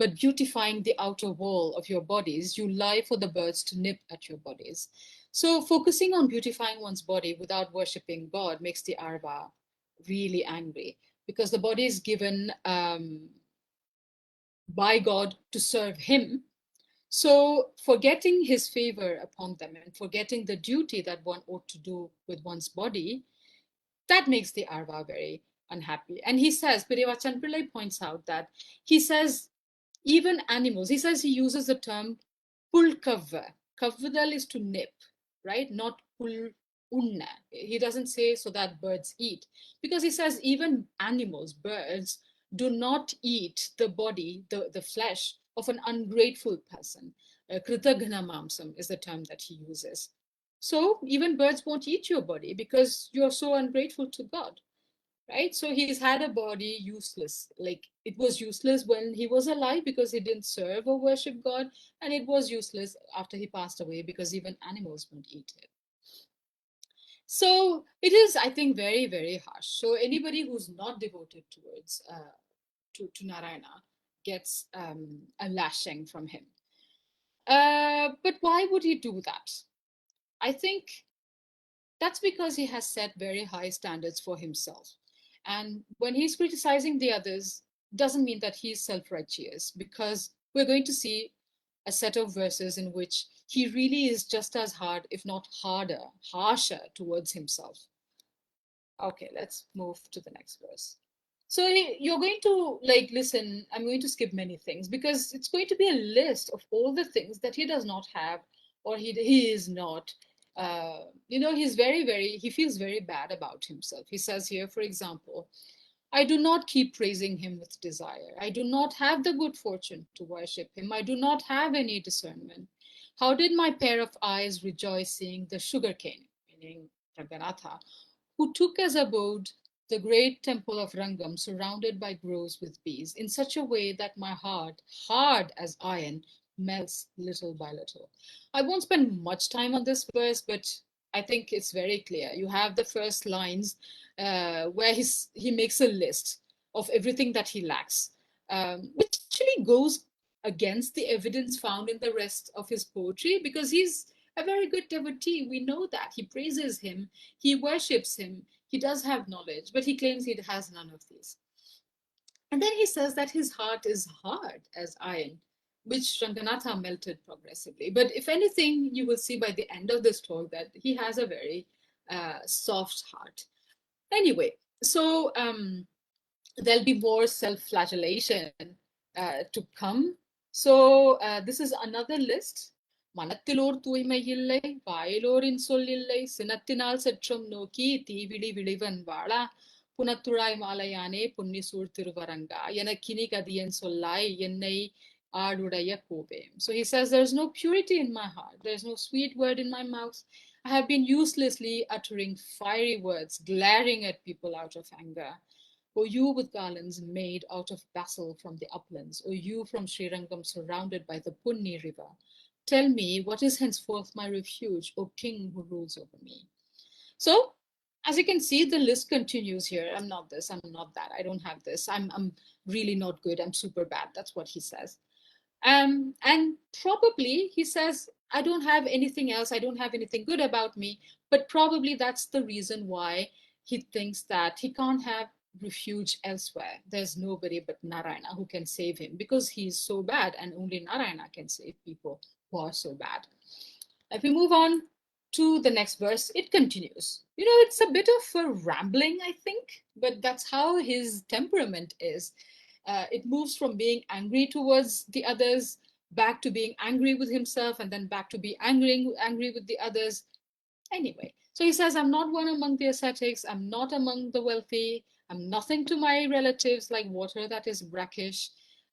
but beautifying the outer wall of your bodies, you lie for the birds to nip at your bodies. So focusing on beautifying one's body without worshipping God makes the Arva really angry, because the body is given by God to serve him. So forgetting his favor upon them and forgetting the duty that one ought to do with one's body, that makes the Arva very unhappy. And he says, Pirivachan Pillai points out that he says, even animals, he says he uses the term pulkavva. Kavvadal is to nip, right? Not pul unna. He doesn't say so that birds eat, because he says even animals, birds, do not eat the body, the flesh of an ungrateful person. Kritagna mamsam is the term that he uses. So even birds won't eat your body because you're so ungrateful to God, right? So he's had a body useless. Like it was useless when he was alive because he didn't serve or worship God, and it was useless after he passed away because even animals won't eat it. So it is, I think, very, very harsh. So anybody who's not devoted towards to Narayana gets a lashing from him. But why would he do that? I think that's because he has set very high standards for himself. And when he's criticizing the others, doesn't mean that he's self-righteous, because we're going to see a set of verses in which he really is just as hard, if not harder, harsher towards himself. Okay, let's move to the next verse. So you're going to like listen, I'm going to skip many things because it's going to be a list of all the things that he does not have, or he is not. He's he feels very bad about himself. He says here, for example, I do not keep praising him with desire. I do not have the good fortune to worship him. I do not have any discernment. How did my pair of eyes rejoice seeing the sugarcane, meaning Raganatha, who took as abode the great temple of Rangam, surrounded by groves with bees, in such a way that my heart, hard as iron, melts little by little. I won't spend much time on this verse, but I think it's very clear. You have the first lines where he makes a list of everything that he lacks, which actually goes against the evidence found in the rest of his poetry, because he's a very good devotee. We know that. He praises him, he worships him, he does have knowledge, but he claims he has none of these. And then he says that his heart is hard as iron, which Ranganatha melted progressively. But if anything, you will see by the end of this talk that he has a very soft heart. Anyway, so there'll be more self-flagellation to come. So this is another list. மனத்திலோர் தூய்மை இல்லை வாயிலோரின் சொல்லில்லை சினத்தினால் செற்றம் நோக்கி தீவிழி விழிவன் வாழா புனத்துழாய் மாலையானே புன்னிசூழ் திருவரங்கா எனக்கினி கதியன் சொல்லாய் என்னை ஆளுடைய Kobe. So he says, there's no purity in my heart, there's no sweet word in my mouth. I have been uselessly uttering fiery words, glaring at people out of anger. O you with garlands made out of basil from the uplands, O you from Srirangam surrounded by the Punni river, tell me what is henceforth my refuge, O king who rules over me. So, as you can see, the list continues here. I'm not this, I'm not that, I don't have this, I'm really not good, I'm super bad. That's what he says. And probably he says, I don't have anything else, I don't have anything good about me, but probably that's the reason why he thinks that he can't have refuge elsewhere. There's nobody but Narayana who can save him because he's so bad, and only Narayana can save people who are so bad. If we move on to the next verse, it continues. It's a bit of a rambling, I think, but that's how his temperament is. It moves from being angry towards the others back to being angry with himself, and then back to be angry with the others. Anyway, so he says, I'm not one among the ascetics, I'm not among the wealthy, I'm nothing to my relatives like water that is brackish.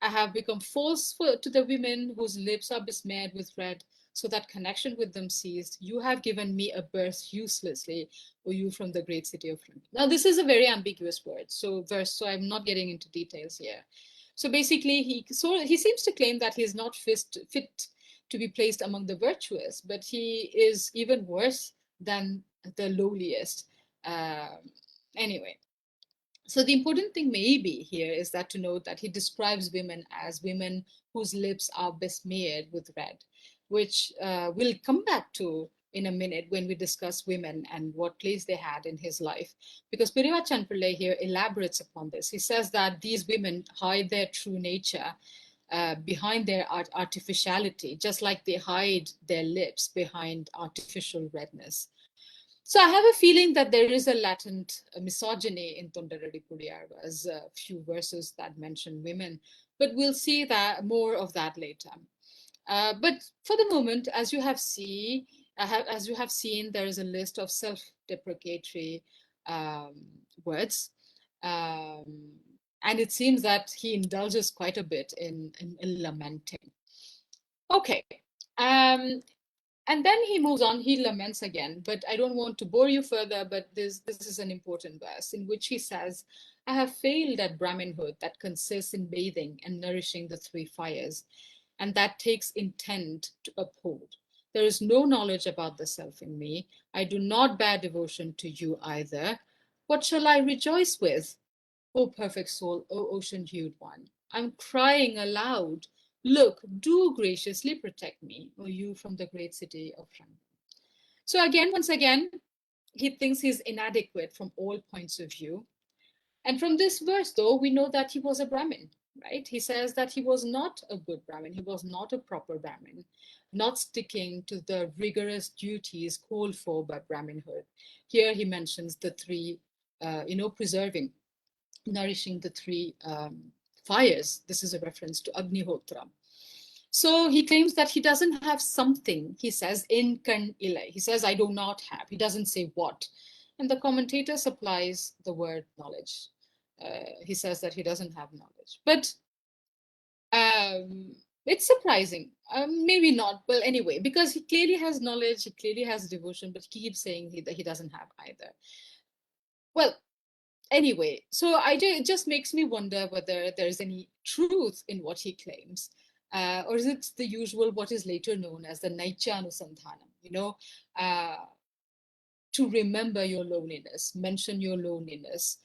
I have become false to the women whose lips are besmeared with red, so that connection with them ceased. You have given me a birth uselessly, O you from the great city of London. Now, this is a very ambiguous word, so I'm not getting into details here. So basically, he seems to claim that he's not fit to be placed among the virtuous, but he is even worse than the lowliest. Anyway, so the important thing maybe here is that to note that he describes women as women whose lips are besmeared with red, which we'll come back to in a minute when we discuss women and what place they had in his life. Because Pirivachan Pillai here elaborates upon this. He says that these women hide their true nature behind their artificiality, just like they hide their lips behind artificial redness. So I have a feeling that there is a latent misogyny in Toṇṭaraṭippoṭi. As a few verses that mention women, but we'll see that more of that later. But for the moment, as you have seen, there is a list of self-deprecatory words, and it seems that he indulges quite a bit in lamenting. Okay. And then he moves on, he laments again, but I don't want to bore you further, but this is an important verse in which he says, I have failed at Brahminhood that consists in bathing and nourishing the three fires, and that takes intent to uphold. There is no knowledge about the self in me. I do not bear devotion to you either. What shall I rejoice with? O perfect soul, O ocean-hued one, I'm crying aloud. Look, do graciously protect me, O you from the great city of Rang. So again, once again, he thinks he's inadequate from all points of view. And from this verse, though, we know that he was a Brahmin, right? He says that he was not a good Brahmin. He was not a proper Brahmin, not sticking to the rigorous duties called for by Brahminhood. Here he mentions the three, preserving, nourishing the three fires. This is a reference to Agnihotra. So he claims that he doesn't have something, he says, in kan ilai. He says, I do not have. He doesn't say what. And the commentator supplies the word knowledge. He says that he doesn't have knowledge. But it's surprising. Maybe not. Well, anyway, because he clearly has knowledge, he clearly has devotion, but he keeps saying that he doesn't have either. Well, anyway, so it just makes me wonder whether there's any truth in what he claims, or is it the usual, what is later known as the Naicha-anusandhanam, to remember your loneliness, mention your loneliness,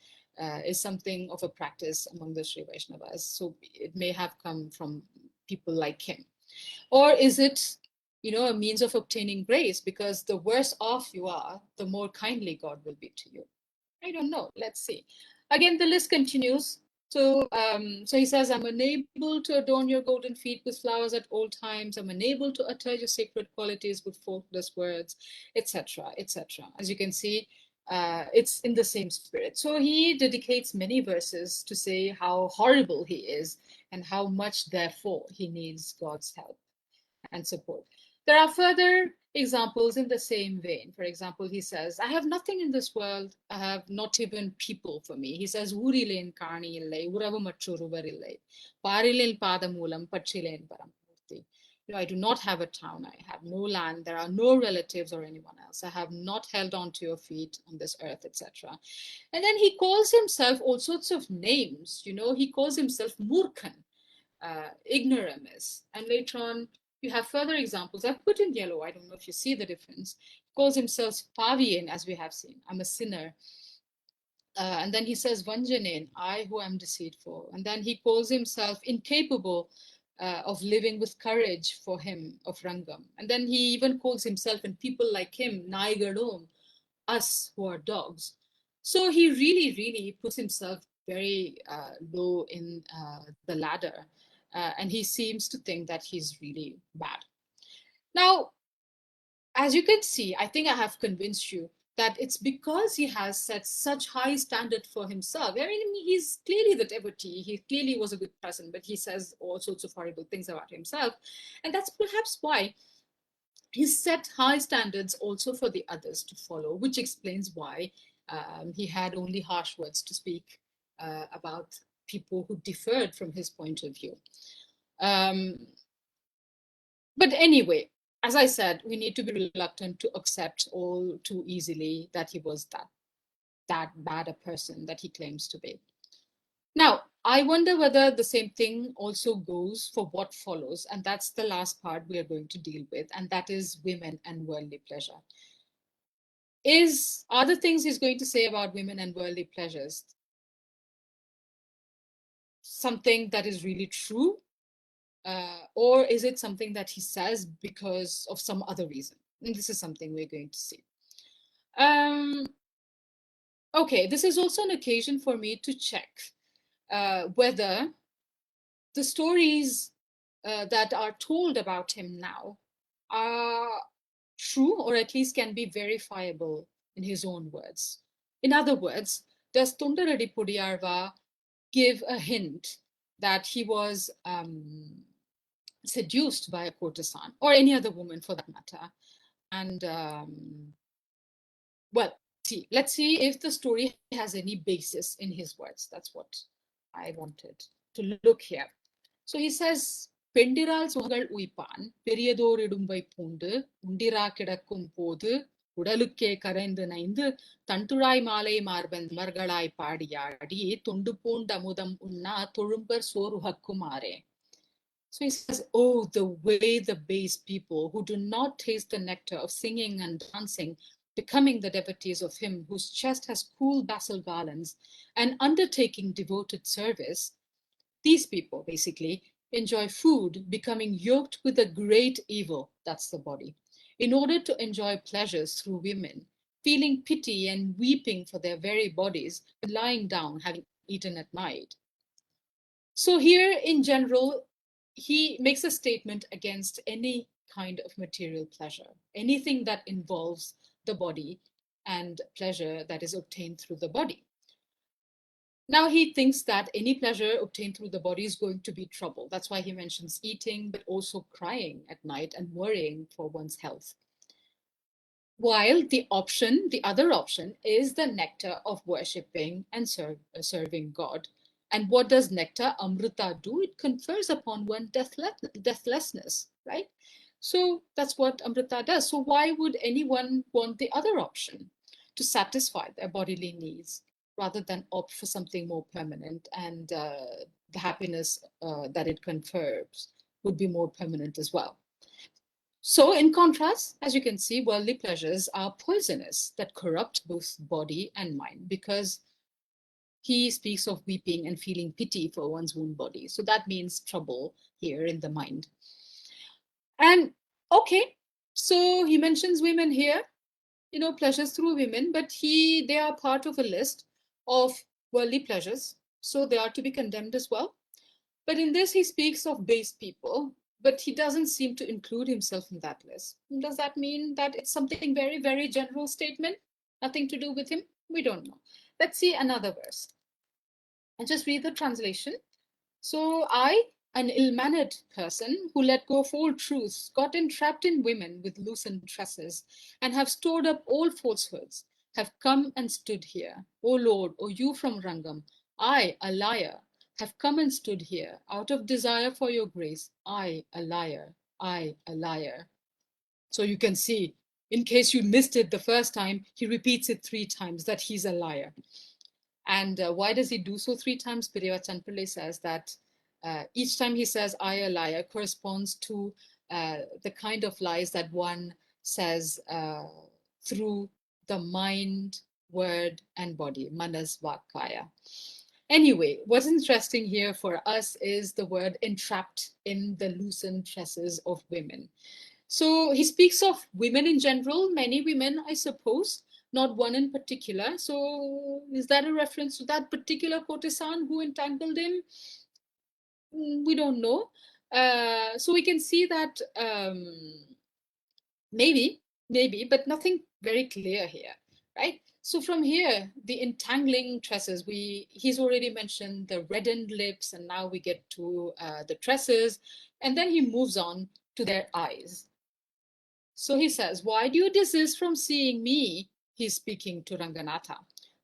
is something of a practice among the Sri Vaishnavas. So it may have come from people like him. Or is it, a means of obtaining grace, because the worse off you are, the more kindly God will be to you. I don't know. Let's see. Again, the list continues. So he says, I'm unable to adorn your golden feet with flowers at all times. I'm unable to utter your sacred qualities with faultless words, etc., etc. As you can see, it's in the same spirit. So he dedicates many verses to say how horrible he is and how much, therefore, he needs God's help and support. There are further examples in the same vein. For example, he says, I have nothing in this world. I have not even people for me. He says, Urilen kani illai, uravu machoruvar illai, parilil padamulam pachilen paramurti. I do not have a town. I have no land. There are no relatives or anyone else. I have not held on to your feet on this earth, etc. And then he calls himself all sorts of names. He calls himself Murkhan, ignoramus. And later on, you have further examples. I've put in yellow. I don't know if you see the difference. He calls himself Pavian, as we have seen. I'm a sinner. And then he says, Vanjanen, I who am deceitful. And then he calls himself incapable of living with courage for him of Rangam. And then he even calls himself and people like him, Naigadom, us who are dogs. So he really, really puts himself very low in the ladder. And he seems to think that he's really bad. Now, as you can see, I think I have convinced you that it's because he has set such high standard for himself. I mean, he's clearly the devotee. He clearly was a good person, but he says all sorts of horrible things about himself. And that's perhaps why he set high standards also for the others to follow, which explains why he had only harsh words to speak about people who differed from his point of view. But anyway, as I said, we need to be reluctant to accept all too easily that he was that bad a person that he claims to be. Now, I wonder whether the same thing also goes for what follows, and that's the last part we are going to deal with, and that is women and worldly pleasure. Are the things he's going to say about women and worldly pleasures something that is really true? Or is it something that he says because of some other reason? And this is something we're going to see. Okay, this is also an occasion for me to check whether the stories that are told about him now are true, or at least can be verifiable in his own words. In other words, does Toṇṭaraṭippoṭi give a hint that he was seduced by a courtesan, or any other woman for that matter? And well, let's see if the story has any basis in his words. That's what I wanted to look here. So he says, பெண்டிரால் சுகங்கள் உய்ப்பான் பெரியதோர் இடும்பை பூண்டு உண்டிரா கிடக்கும் போது உடலுக்கே கரைந்து நைந்து தண்டுழாய் மாலை மார்பன் மர்களாய் பாடியாடி தொண்டு பூண்ட அமுதம் உண்ணா தொழும்பர் சோறுகக்குமாறே. So he says, oh, the way the base people who do not taste the nectar of singing and dancing, becoming the devotees of him whose chest has cool basil garlands and undertaking devoted service, these people basically enjoy food, becoming yoked with a great evil, that's the body, in order to enjoy pleasures through women, feeling pity and weeping for their very bodies, lying down, having eaten at night. So here in general, he makes a statement against any kind of material pleasure, anything that involves the body and pleasure that is obtained through the body. Now he thinks that any pleasure obtained through the body is going to be trouble. That's why he mentions eating, but also crying at night and worrying for one's health. While the other option is the nectar of worshipping and serving God. And what does nectar, amrita, do? It confers upon one deathlessness, right? So that's what amrita does. So why would anyone want the other option? To satisfy their bodily needs rather than opt for something more permanent, and the happiness that it confers would be more permanent as well. So in contrast, as you can see, worldly pleasures are poisonous that corrupt both body and mind, because he speaks of weeping and feeling pity for one's own body. So that means trouble here in the mind. And okay, so he mentions women here, pleasures through women, but they are part of a list of worldly pleasures, so they are to be condemned as well. But in this, he speaks of base people, but he doesn't seem to include himself in that list. Does that mean that it's something very, very general statement? Nothing to do with him? We don't know. Let's see another verse. And just read the translation. So I, an ill-mannered person who let go of all truths, got entrapped in women with loosened tresses, and have stored up all falsehoods, have come and stood here. O Lord, O you from Rangam, I, a liar, have come and stood here, out of desire for your grace. I, a liar, I, a liar. So you can see, in case you missed it the first time, he repeats it 3 times, that he's a liar. And why does he do so 3 times? Pereya Chanpillai says that each time he says, I, a liar, corresponds to the kind of lies that one says through the mind, word, and body, manas, vakaya. Anyway, what's interesting here for us is the word entrapped in the loosened tresses of women. So he speaks of women in general, many women, I suppose, not one in particular. So is that a reference to that particular courtesan who entangled him? We don't know. So we can see that maybe, but nothing very clear here, right? So from here, the entangling tresses, he's already mentioned the reddened lips, and now we get to the tresses, and then he moves on to their eyes. So he says, why do you desist from seeing me? He's speaking to Ranganatha.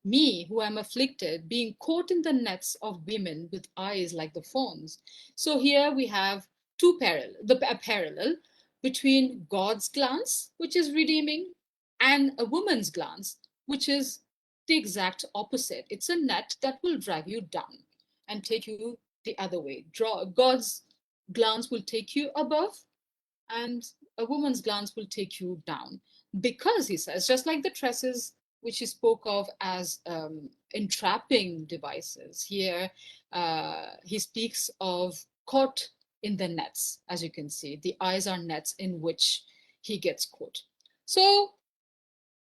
Me, who am afflicted, being caught in the nets of women with eyes like the fawns. So here we have a parallel between God's glance, which is redeeming, and a woman's glance, which is the exact opposite. It's a net that will drag you down and take you the other way. God's glance will take you above, and a woman's glance will take you down, because he says, just like the tresses which he spoke of as entrapping devices, here he speaks of caught in the nets. As you can see, the eyes are nets in which he gets caught. So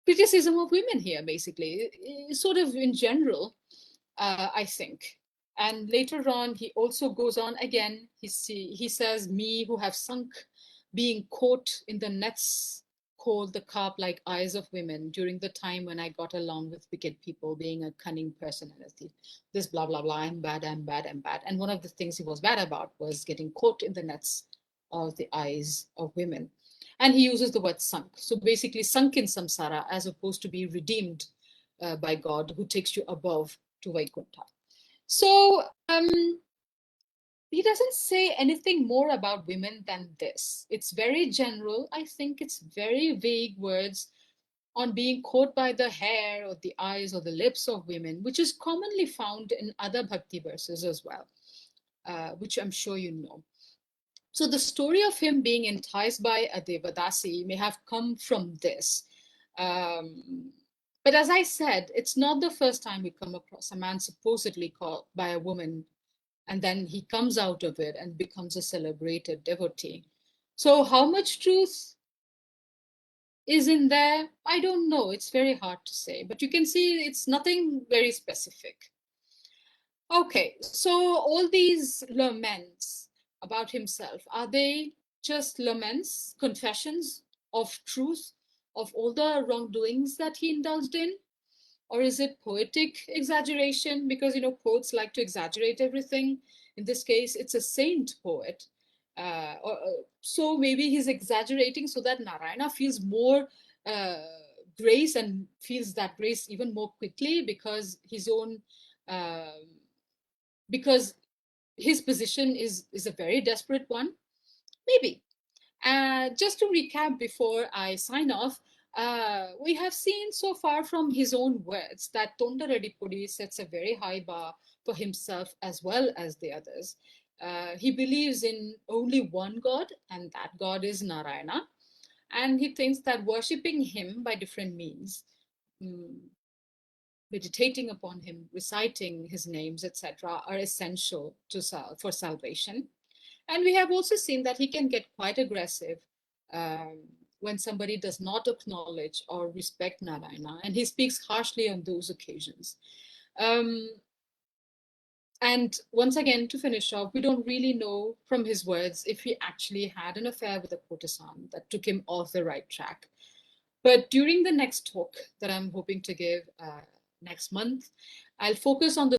criticism of women here, basically, sort of in general, I think. And later on, he also goes on again. He says, me who have sunk, being caught in the nets, called the carp-like eyes of women during the time when I got along with wicked people, being a cunning personality. This blah, blah, blah, I'm bad, I'm bad, I'm bad. And one of the things he was bad about was getting caught in the nets of the eyes of women. And he uses the word sunk. So basically sunk in samsara as opposed to be redeemed by God, who takes you above to Vaikuntha. So he doesn't say anything more about women than this. It's very general. I think it's very vague words on being caught by the hair or the eyes or the lips of women, which is commonly found in other bhakti verses as well, which I'm sure you know. So the story of him being enticed by a Devadasi may have come from this. But as I said, it's not the first time we come across a man supposedly caught by a woman, and then he comes out of it and becomes a celebrated devotee. So how much truth is in there? I don't know. It's very hard to say, but you can see it's nothing very specific. Okay, so all these laments about himself, are they just laments, confessions of truth, of all the wrongdoings that he indulged in? Or is it poetic exaggeration? Because, you know, poets like to exaggerate everything. In this case, it's a saint poet. So maybe he's exaggerating so that Narayana feels more grace and feels that grace even more quickly because his own, because his position is a very desperate one. Maybe. Just to recap before I sign off, we have seen so far from his own words that Toṇṭaraṭippoṭi sets a very high bar for himself as well as the others. He believes in only one God, and that God is Narayana. And he thinks that worshipping him by different means, meditating upon him, reciting his names, etc., are essential for salvation. And we have also seen that he can get quite aggressive when somebody does not acknowledge or respect Narayana, and he speaks harshly on those occasions. And once again, to finish off, we don't really know from his words if he actually had an affair with a courtesan that took him off the right track. But during the next talk that I'm hoping to give next month, I'll focus on the